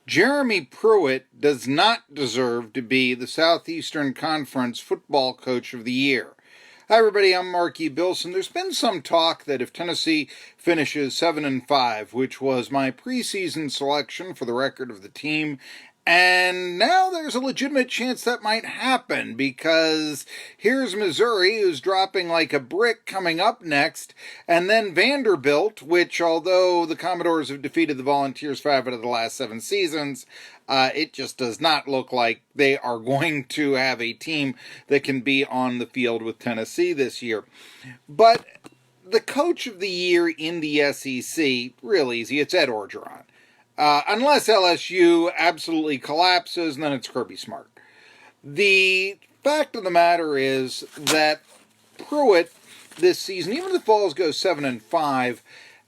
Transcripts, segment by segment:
Jeremy Pruitt does not deserve to be the Southeastern Conference Football Coach of the Year. Hi everybody, I'm Marky Billson. There's been some talk that if Tennessee finishes 7-5, which was my preseason selection for the record of the team, and now there's a legitimate chance that might happen because here's Missouri, who's dropping like a brick coming up next, and then Vanderbilt, which although the Commodores have defeated the Volunteers 5 out of the last 7 seasons, it just does not look like they are going to have a team that can be on the field with Tennessee this year. But the coach of the year in the SEC, real easy, it's Ed Orgeron. Unless LSU absolutely collapses, then it's Kirby Smart. The fact of the matter is that Pruitt this season, even if the Vols go 7-5,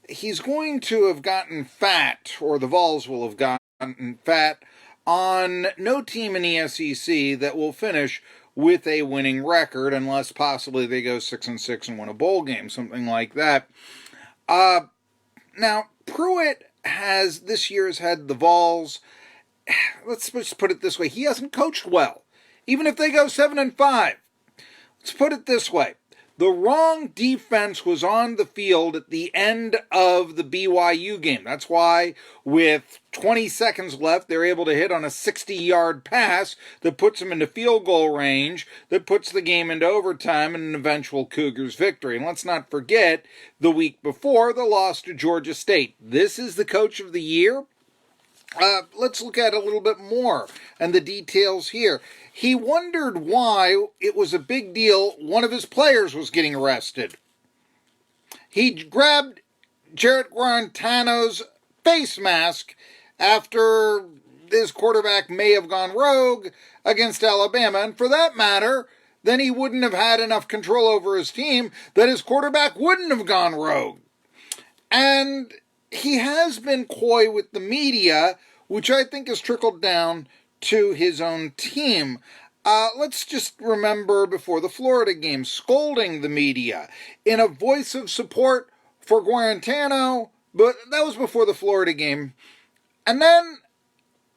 he's going to have gotten fat, or the Vols will have gotten fat, on no team in the SEC that will finish with a winning record, unless possibly they go 6-6 and win a bowl game, something like that. Now, Pruitt has this year's had the Vols, let's just put it this way, he hasn't coached well, even if they go 7-5. Let's put it this way, the wrong defense was on the field at the end of the BYU game. That's why with 20 seconds left, they're able to hit on a 60-yard pass that puts them into field goal range, that puts the game into overtime and an eventual Cougars victory. And let's not forget, the week before, the loss to Georgia State. This is the coach of the year. Let's look at it a little bit more and the details here. He wondered why it was a big deal one of his players was getting arrested. He grabbed Jarrett Guarantano's face mask after his quarterback may have gone rogue against Alabama. And for that matter, then he wouldn't have had enough control over his team that his quarterback wouldn't have gone rogue. And he has been coy with the media, which I think has trickled down to his own team. Let's just remember before the Florida game, scolding the media in a voice of support for Guarantano, but that was before the Florida game. And then,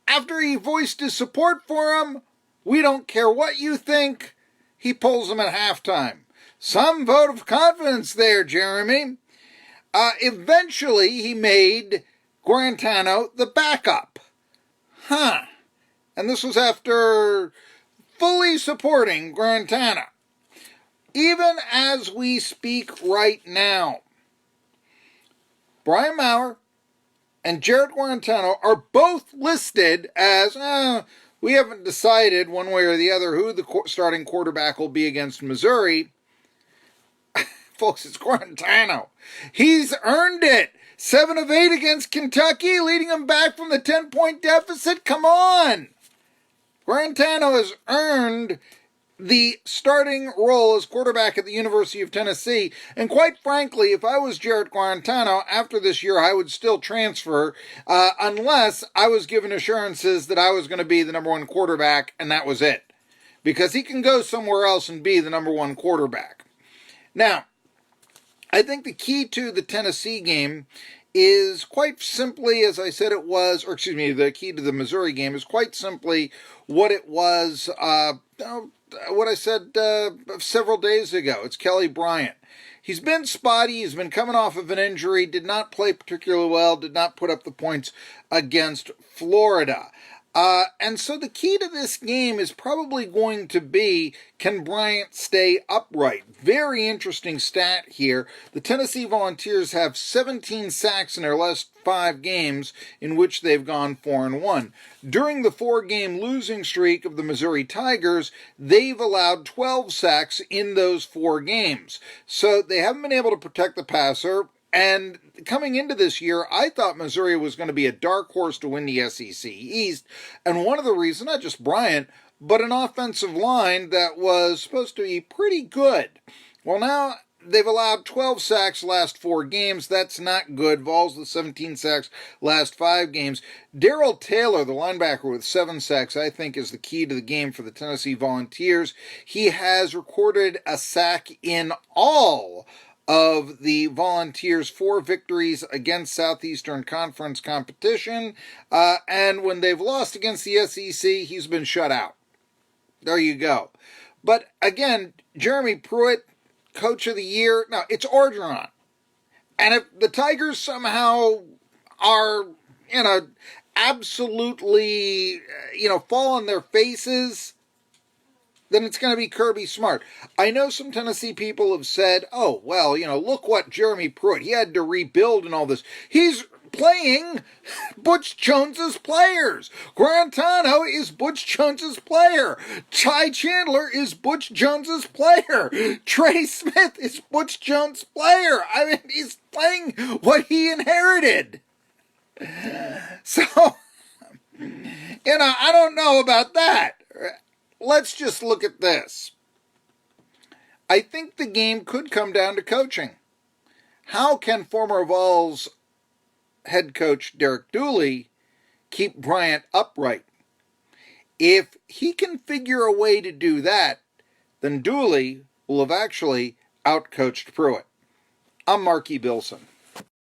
after he voiced his support for him, we don't care what you think, he pulls him at halftime. Some vote of confidence there, Jeremy. Eventually, he made Guarantano the backup. And this was after fully supporting Guarantano. Even as we speak right now, Brian Maurer and Jarrett Guarantano are both listed as, we haven't decided one way or the other who the starting quarterback will be against Missouri. Folks, it's Guarantano. He's earned it. 7 of 8 against Kentucky, leading them back from the 10-point deficit. Come on. Guarantano has earned the starting role as quarterback at the University of Tennessee. And quite frankly, if I was Jarrett Guarantano, after this year, I would still transfer unless I was given assurances that I was going to be the number 1 quarterback, and that was it. Because he can go somewhere else and be the number 1 quarterback. Now, I think the key to the Tennessee game is quite simply, as I said it was, the key to the Missouri game is quite simply what it was, what I said several days ago. It's Kelly Bryant. He's been spotty, he's been coming off of an injury, did not play particularly well, did not put up the points against Florida. And so the key to this game is probably going to be, can Bryant stay upright? Very interesting stat here. The Tennessee Volunteers have 17 sacks in their last 5 games in which they've gone 4-1. During the 4-game losing streak of the Missouri Tigers, they've allowed 12 sacks in those 4 games. So they haven't been able to protect the passer. And coming into this year, I thought Missouri was going to be a dark horse to win the SEC East. And one of the reasons, not just Bryant, but an offensive line that was supposed to be pretty good. Well, now they've allowed 12 sacks last 4 games. That's not good. Vols with 17 sacks last 5 games. Darrell Taylor, the linebacker with 7 sacks, I think is the key to the game for the Tennessee Volunteers. He has recorded a sack in all of the Volunteers' 4 victories against Southeastern Conference competition, and when they've lost against the SEC, he's been shut out. There you go. But again, Jeremy Pruitt, Coach of the Year, now it's Orgeron. And if the Tigers somehow are, absolutely, fall on their faces, then it's going to be Kirby Smart. I know some Tennessee people have said, oh, well, look what Jeremy Pruitt, he had to rebuild and all this. He's playing Butch Jones's players. Guarantano is Butch Jones's player. Ty Chandler is Butch Jones's player. Trey Smith is Butch Jones' player. I mean, he's playing what he inherited. So, I don't know about that. Let's just look at this. I think the game could come down to coaching. How can former Vols head coach Derek Dooley keep Bryant upright? If he can figure a way to do that, then Dooley will have actually outcoached Pruitt. I'm Marky Billson.